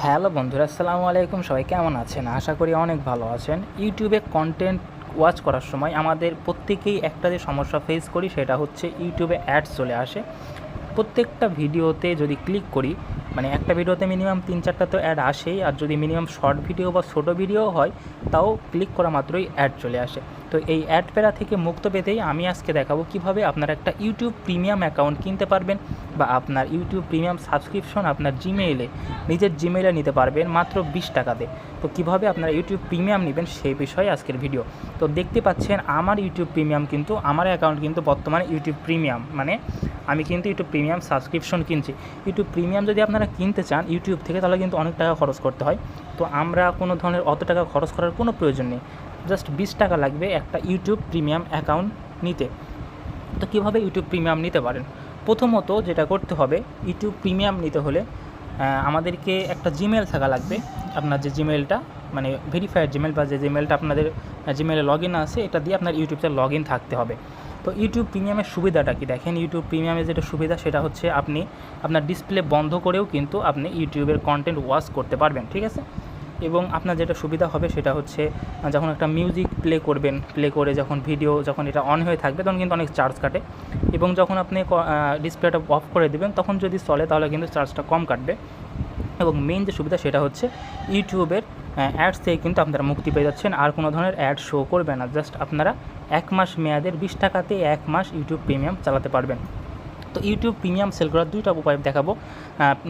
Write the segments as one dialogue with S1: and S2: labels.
S1: Hello বন্ধুরা, আসসালামু আলাইকুম। সবাই কেমন আছেন? আশা করি অনেক ভালো আছেন। ইউটিউবে কন্টেন্ট ওয়াচ করার সময় আমাদের প্রত্যেকেই একটা যে সমস্যা ফেস করি সেটা হচ্ছে ইউটিউবে অ্যাডস চলে আসে। প্রত্যেকটা ভিডিওতে যদি ক্লিক করি, মানে একটা ভিডিওতে মিনিমাম ৩-৪টা তো অ্যাড আসেই, আর যদি মিনিমাম শর্ট ভিডিও বা ছোটো ভিডিও হয় তাও ক্লিক করা মাত্রই অ্যাড চলে আসে। তো এই অ্যাড প্যারা থেকে মুক্ত পেতেই আমি আজকে দেখাবো কীভাবে আপনারা একটা ইউটিউব প্রিমিয়াম অ্যাকাউন্ট কিনতে পারবেন বা আপনার ইউটিউব প্রিমিয়াম সাবস্ক্রিপশন আপনার জিমেইলে, নিজের জিমেইলে নিতে পারবেন মাত্র 20 টাকাতে। তো কীভাবে আপনারা ইউটিউব প্রিমিয়াম নেবেন সেই বিষয়ে আজকের ভিডিও। তো দেখতে পাচ্ছেন আমার ইউটিউব প্রিমিয়াম কিন্তু, আমার অ্যাকাউন্ট কিন্তু বর্তমানে ইউটিউব প্রিমিয়াম, মানে আমি কিন্তু ইউটিউব প্রিমিয়াম সাবস্ক্রিপশন কিনছি। ইউটিউব প্রিমিয়াম যদি আপনারা কিনতে চান ইউটিউব থেকে, তাহলে কিন্তু অনেক টাকা খরচ করতে হয়। তো আমরা কোনো ধরনের অত টাকা খরচ করার কোনো প্রয়োজন নেই, জাস্ট 20 টাকা লাগবে একটা ইউটিউব প্রিমিয়াম অ্যাকাউন্ট নিতে। তো কীভাবে ইউটিউব প্রিমিয়াম নিতে পারেন? প্রথমত যেটা করতে হবে, ইউটিউব প্রিমিয়াম নিতে হলে আমাদেরকে একটা জিমেল থাকা লাগবে। আপনার যে জিমেলটা, মানে ভেরিফাইড জিমেল বা যে জিমেলটা আপনাদের জিমেলে লগ ইন আছে, এটা দিয়ে আপনার ইউটিউবটা লগ ইন থাকতে হবে। তো ইউটিউব প্রিমিয়ামের সুবিধাটা কি দেখেন, ইউটিউব প্রিমিয়ামের যেটা সুবিধা সেটা হচ্ছে আপনি আপনার ডিসপ্লে বন্ধ করেও কিন্তু আপনি ইউটিউবের কন্টেন্ট ওয়াচ করতে পারবেন, ঠিক আছে। এবং আপনার যেটা সুবিধা হবে সেটা হচ্ছে যখন একটা মিউজিক প্লে করবেন, প্লে করে যখন ভিডিও যখন এটা অন হয়ে থাকবে তখন কিন্তু অনেক চার্জ কাটে, এবং যখন আপনি ডিসপ্লেটা অফ করে দেবেন তখন যদি চলে তাহলে কিন্তু চার্জটা কম কাটবে। এবং মেইন যে সুবিধা সেটা হচ্ছে ইউটিউবের অ্যাডস থেকে কিন্তু আপনারা মুক্তি পেয়ে যাচ্ছেন, আর কোনো ধরনের অ্যাড শো করবে না। জাস্ট আপনারা 1 মাস মেয়াদের 20 টাকাতে 1 মাস ইউটিউব প্রিমিয়াম চালাতে পারবেন। তো ইউটিউব প্রিমিয়াম সেল করার 2টা উপায় দেখাবো,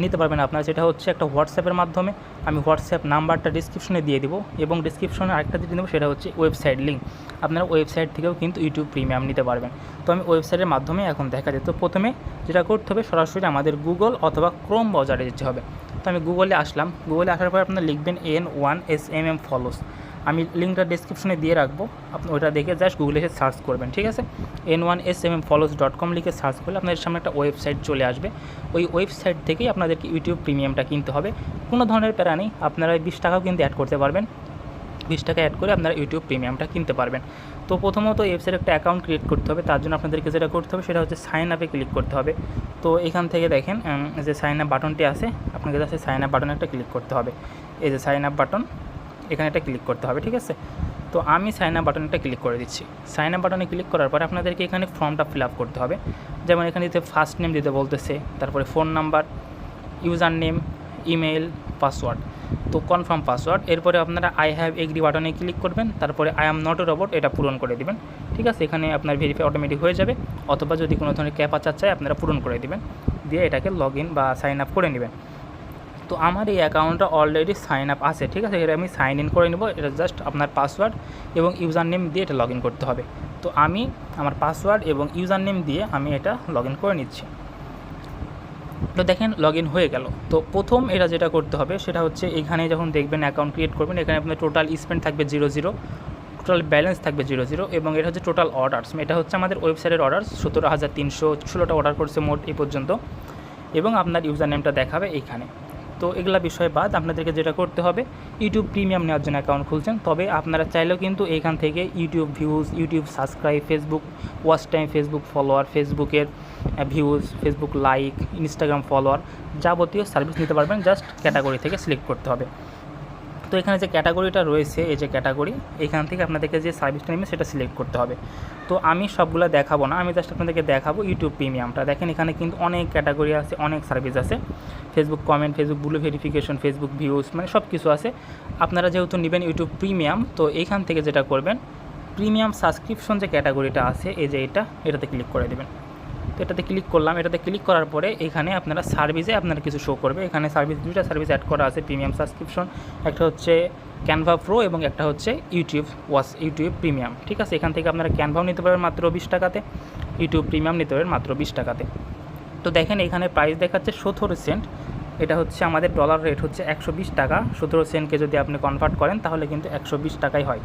S1: নিতে পারবেন আপনারা। যেটা হচ্ছে একটা হোয়াটসঅ্যাপের মাধ্যমে, আমি হোয়াটসঅ্যাপ নাম্বারটা ডিসক্রিপশনে দিয়ে দিব, এবং ডিসক্রিপশনে আরেকটা দিয়ে দেবো সেটা হচ্ছে ওয়েবসাইট লিঙ্ক। আপনারা ওয়েবসাইট থেকেও কিন্তু ইউটিউব প্রিমিয়াম নিতে পারবেন। তো আমি ওয়েবসাইটের মাধ্যমে এখন দেখা যায়। তো প্রথমে যেটা করতে হবে, সরাসরি আমাদের গুগল অথবা ক্রোম ব্রাউজারে যেতে হবে। তো আমি গুগলে আসলাম, গুগলে আসার পর আপনারা লিখবেন N1SMM ফলোস। আমি লিঙ্কটা ডিসক্রিপশনে দিয়ে রাখবো, আপনি ওইটা দেখে জাস্ট গুগলে এসে সার্চ করবেন, ঠিক আছে। N1SMMfollows.com লিখে সার্চ করলে আপনাদের সামনে একটা ওয়েবসাইট চলে আসবে। ওই ওয়েবসাইট থেকেই আপনাদেরকে ইউটিউব প্রিমিয়ামটা কিনতে হবে। কোনো ধরনের প্যারা নেই, আপনারা 20 টাকাও কিন্তু অ্যাড করতে পারবেন। 20 টাকা অ্যাড করে আপনারা ইউটিউব প্রিমিয়ামটা কিনতে পারবেন। তো প্রথমত ওয়েবসাইটে একটা অ্যাকাউন্ট ক্রিয়েট করতে হবে। তার জন্য আপনাদেরকে যেটা করতে হবে সেটা হচ্ছে সাইন আপে ক্লিক করতে হবে। তো এখান থেকে দেখেন যে সাইন আপ বাটনটি আছে, আপনাকে জাস্ট সাইন আপ বাটনে একটা ক্লিক করতে হবে। এই যে সাইন আপ বাটন, এখানে একটা ক্লিক করতে হবে, ঠিক আছে। তো আমি সাইন আপ বাটনটা ক্লিক করে দিচ্ছি। সাইন আপ বাটনে ক্লিক করার পর আপনাদেরকে এখানে ফর্মটা ফিল আপ করতে হবে। যেমন এখানে দিতে ফার্স্ট নেম দিতে বলতেছে, তারপরে phone number, user name, email, password. তো কনফার্ম পাসওয়ার্ড। এরপরে আপনারা আই হ্যাভ এগ্রি বাটনে ক্লিক করবেন, তারপরে I am not a robot এটা পূরণ করে দিবেন, ঠিক আছে। এখানে আপনার ভেরিফাই অটোমেটিক হয়ে যাবে, অথবা যদি কোনো ধরনের ক্যাপচা চাই আপনারা পূরণ করে দিবেন, দিয়ে এটাকে লগ ইন বা সাইন আপ করে নেবেন। তো আমার এই অ্যাকাউন্টটা অলরেডি সাইন আপ আছে, ঠিক আছে। এটা আমি সাইন ইন করে নেব। এটা জাস্ট আপনার পাসওয়ার্ড এবং ইউজার নেম দিয়ে এটা লগ ইন করতে হবে। তো আমি আমার পাসওয়ার্ড এবং ইউজার নেম দিয়ে আমি এটা লগ ইন করে নিচ্ছি। তো দেখেন লগ ইন হয়ে গেল। তো প্রথম এটা যেটা করতে হবে সেটা হচ্ছে, এখানে যখন দেখবেন অ্যাকাউন্ট ক্রিয়েট করবেন, এখানে আপনার টোটাল স্পেন্ড থাকবে 0, টোটাল ব্যালেন্স থাকবে 0, এবং এটা হচ্ছে টোটাল অর্ডার্স। এটা হচ্ছে আমাদের ওয়েবসাইটের অর্ডার্স, 17,316টা অর্ডার করছে মোট এই পর্যন্ত, এবং আপনার ইউজার নেমটা দেখাবে এইখানে। তো এগুলা বিষয় বাদ, আপনাদেরকে যেটা করতে হবে, ইউটিউব প্রিমিয়াম নেওয়ার জন্য অ্যাকাউন্ট খুলছেন, তবে আপনারা চাইলেও কিন্তু এইখান থেকে YouTube views, YouTube subscribe, Facebook watch time, Facebook follower, ফেসবুকের views, Facebook like, Instagram follower, যাবতীয় সার্ভিস নিতে পারবেন। জাস্ট ক্যাটাগরি থেকে সিলেক্ট করতে হবে। তো এখানে যে ক্যাটাগরিটা রয়েছে, এই যে ক্যাটাগরি, এখান থেকে আপনাদেরকে যে সার্ভিসটা নেবে সেটা সিলেক্ট করতে হবে। তো আমি সবগুলো দেখাবো না, আমি জাস্ট আপনাদেরকে দেখাবো ইউটিউব প্রিমিয়ামটা। দেখেন এখানে কিন্তু অনেক ক্যাটাগরি আছে, অনেক সার্ভিস আছে, Facebook comment, Facebook blue verification, Facebook views, মানে সব কিছু আছে। আপনারা যেহেতু নেবেন ইউটিউব প্রিমিয়াম, তো এইখান থেকে যেটা করবেন, প্রিমিয়াম সাবস্ক্রিপশন যে ক্যাটাগরিটা আছে, এই যে এটাতে ক্লিক করে দেবেন। তো এটাতে ক্লিক করলাম। এটাতে ক্লিক করার পরে এখানে আপনারা সার্ভিসে আপনারা কিছু শো করবে। এখানে সার্ভিস, 2টা সার্ভিস অ্যাড করা আছে প্রিমিয়াম সাবস্ক্রিপশন। একটা হচ্ছে ক্যানভা প্রো এবং একটা হচ্ছে ইউটিউব প্রিমিয়াম, ঠিক আছে। এখান থেকে আপনারা ক্যানভাও নিতে পারবেন মাত্র 20 টাকাতে, ইউটিউব প্রিমিয়াম নিতে পারবেন মাত্র 20 টাকাতে। তো দেখেন এখানে প্রাইস দেখাচ্ছে 17 সেন্ট। এটা হচ্ছে আমাদের ডলার রেট হচ্ছে 120 টাকা। 17 সেন্টকে যদি আপনি কনভার্ট করেন তাহলে কিন্তু 120 টাকাই হয়।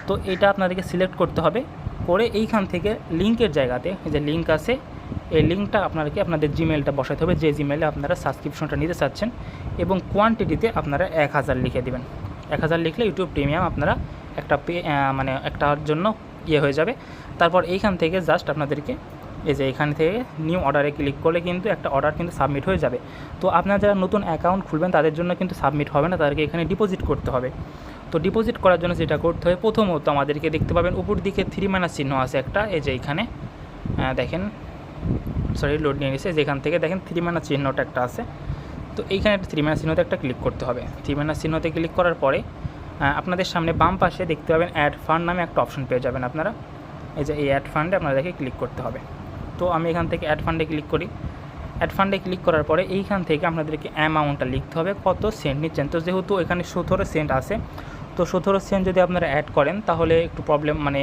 S1: তো এটা আপনাদেরকে সিলেক্ট করতে হবে, করে এইখান থেকে লিঙ্কের জায়গাতে যে লিঙ্ক আছে, এই লিঙ্কটা আপনাদের জিমেলটা বসাতে হবে, যে জিমেলে আপনারা সাবস্ক্রিপশনটা নিতে চাচ্ছেন, এবং কোয়ান্টিটিতে আপনারা 1000 লিখে দেবেন। 1000 লিখলে ইউটিউব প্রিমিয়াম আপনারা একটা একটার জন্য হয়ে যাবে। তারপর এইখান থেকে জাস্ট আপনাদেরকে এই যে এখান থেকে নিউ অর্ডারে ক্লিক করলে কিন্তু একটা অর্ডার কিন্তু সাবমিট হয়ে যাবে। তো আপনারা যারা নতুন অ্যাকাউন্ট খুলবেন তাদের জন্য কিন্তু সাবমিট হবে না, তাদেরকে এখানে ডিপোজিট করতে হবে। তো ডিপোজিট করার জন্য যেটা করতে হবে, প্রথমত আমাদেরকে দেখতে পাবেন উপর দিকে 3 মাইনাস চিহ্ন আছে একটা, এই যে এখানে দেখেন, সরি লোড নিয়ে নিয়েছে, যেখান থেকে দেখেন 3 মাইনাস চিহ্নটা একটা আছে। তো এইখানে একটা 3 মাইনাস চিহ্নতে একটা ক্লিক করতে হবে। 3 মাইনাস চিহ্নতে ক্লিক করার পরে আপনাদের সামনে বাম পাশে দেখতে পাবেন অ্যাড ফান্ড নামে একটা অপশন পেয়ে যাবেন আপনারা। এই যে এই অ্যাড ফান্ডে আপনাদেরকে ক্লিক করতে হবে। তো আমি এখান থেকে অ্যাড ফান্ডে ক্লিক করি। অ্যাড ফান্ডে ক্লিক করার পরে এইখান থেকে আপনাদেরকে অ্যামাউন্টটা লিখতে হবে, কত সেন্ট নিচ্ছেন। তো যেহেতু এখানে 17 সেন্ট আছে, তো 17 সেন্ট যদি আপনারা অ্যাড করেন তাহলে একটু প্রবলেম, মানে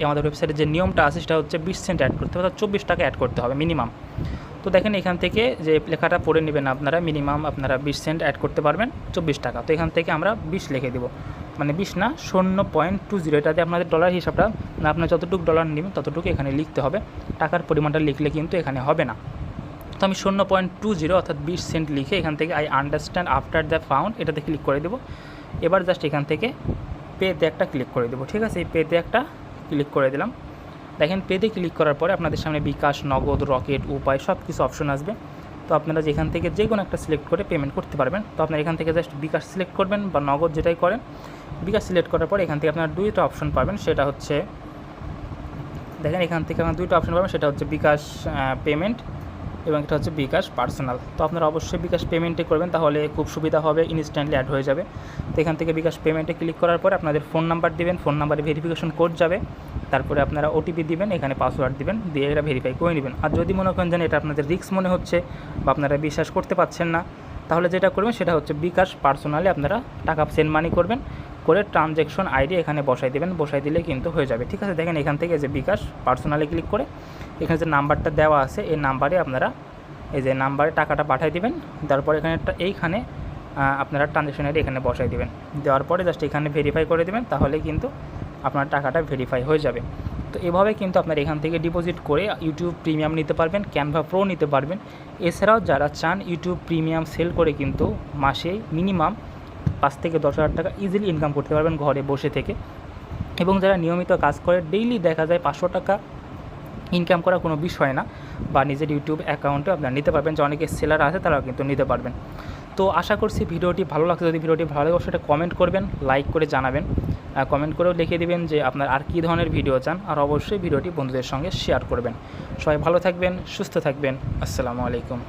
S1: আমাদের ওয়েবসাইটে যে নিয়মটা আছে সেটা হচ্ছে 20 সেন্ট অ্যাড করতে হবে, 24 টাকা অ্যাড করতে হবে মিনিমাম। তো দেখেন এখান থেকে যে লেখাটা পড়ে নেবেন আপনারা, মিনিমাম আপনারা 20 সেন্ট অ্যাড করতে পারবেন 24 টাকা। তো এখান থেকে আমরা 20 লিখে দেবো, মানে 20 না 0.20, এটাতে আপনাদের ডলার হিসাবটা, না আপনার যতটুকু ডলার নেবেন ততটুকু এখানে লিখতে হবে, টাকার পরিমাণটা লিখলে কিন্তু এখানে হবে না। তো আমি 0.20 অর্থাৎ 20 সেন্ট লিখে এখান থেকে I understand after the found এটাতে ক্লিক করে দেবো। এবার জাস্ট এখান থেকে পেতে একটা ক্লিক করে দেবো, ঠিক আছে। এই পেতে একটা ক্লিক করে দিলাম। দেখেন পেতে ক্লিক করার পরে আপনাদের সামনে বিকাশ, নগদ, রকেট, উপায় সব কিছু অপশন আসবে। তো আপনারা যেখান থেকে যে কোনো একটা সিলেক্ট করে পেমেন্ট করতে পারবেন। তো আপনারা এখান থেকে জাস্ট বিকাশ সিলেক্ট করবেন বা নগদ যেটাই করেন, বিকাশ সিলেক্ট করার পরে এখান থেকে আপনারা দুইটা অপশন পাবেন। সেটা হচ্ছে দেখেন এখান থেকে আপনারা দুইটা অপশন পাবেন, সেটা হচ্ছে বিকাশ পেমেন্ট এবং এটা হচ্ছে বিকাশ পার্সোনাল। তো আপনারা অবশ্যই বিকাশ পেমেন্টে করবেন, তাহলে খুব সুবিধা হবে, ইনস্ট্যান্টলি অ্যাড হয়ে যাবে। তো এখান থেকে বিকাশ পেমেন্টে ক্লিক করার পরে আপনাদের ফোন নাম্বার দিবেন, ফোন নাম্বারে ভেরিফিকেশন কোড যাবে, তারপরে আপনারা ওটিপি দিবেন, এখানে পাসওয়ার্ড দিবেন, দিয়ে এটা ভেরিফাই করে নেবেন। আর যদি মনে করেন যে এটা আপনাদের রিস্ক মনে হচ্ছে বা আপনারা বিশ্বাস করতে পারছেন না, তাহলে যেটা করবেন সেটা হচ্ছে বিকাশ পার্সোনালি আপনারা টাকা সেন্ড মানি করবেন, করে ট্রানজ্যাকশন আইডি এখানে বসাই দেবেন, বসাই দিলে কিন্তু হয়ে যাবে, ঠিক আছে। দেখেন এখান থেকে যে বিকাশ পার্সোনালি ক্লিক করে এখানে যে নাম্বারটা দেওয়া আছে এই নাম্বারে আপনারা এই যে নাম্বারে টাকাটা পাঠিয়ে দিবেন। তারপর এখানে এইখানে আপনারা ট্রানজ্যাকশন আইডি এখানে বসাই দিবেন, দেওয়ার পরে জাস্ট এখানে ভেরিফাই করে দেবেন, তাহলে কিন্তু আপনার টাকাটা ভেরিফাই হয়ে যাবে। তো এভাবে কিন্তু আপনারা এখান থেকে ডিপোজিট করে ইউটিউব প্রিমিয়াম নিতে পারবেন, ক্যানভা প্রো নিতে পারবেন। এছাড়াও যারা চান ইউটিউব প্রিমিয়াম সেল করে কিন্তু মাসে মিনিমাম 5 থেকে 10 হাজার টাকা ইজিলি ইনকাম করতে পারবেন ঘরে বসে থেকে। এবং যারা নিয়মিত কাজ করে ডেইলি দেখা যায় 500 টাকা ইনকাম করা কোনো বিষয় না, বা নিজের ইউটিউব অ্যাকাউন্টে আপনারা নিতে পারবেন, যে অনেকে সেলার আছে তারাও কিন্তু নিতে পারবেন। তো আশা করছি ভিডিওটি ভালো লাগছে। যদি ভিডিওটি ভালো লাগে অবশ্যই কমেন্ট করবেন, লাইক করে জানাবেন, কমেন্ট করেও লিখে দেবেন যে আপনার আর কী ধরনের ভিডিও চান, আর অবশ্যই ভিডিওটি বন্ধুদের সঙ্গে শেয়ার করবেন। সবাই ভালো থাকবেন, সুস্থ থাকবেন, আসসালামু আলাইকুম।